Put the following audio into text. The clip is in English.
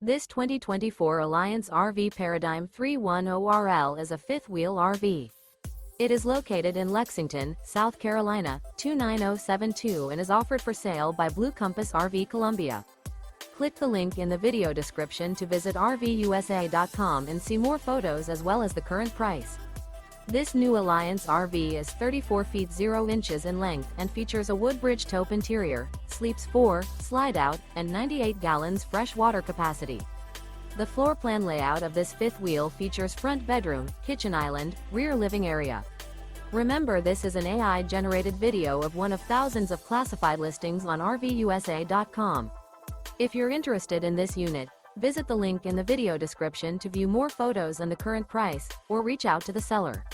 This 2024 Alliance RV Paradigm 310RL is a fifth-wheel RV. It is located in Lexington, South Carolina, 29072 and is offered for sale by Blue Compass RV Columbia. Click the link in the video description to visit RVUSA.com and see more photos as well as the current price. This new Alliance RV is 34 feet 0 inches in length and features a Woodbridge Taupe interior, sleeps 4, Slideout, and 98 gallons fresh water capacity. The floor plan layout of this fifth wheel features front bedroom, kitchen island, rear living area. Remember, this is an AI-generated video of one of thousands of classified listings on RVUSA.com. If you're interested in this unit, visit the link in the video description to view more photos and the current price, or reach out to the seller.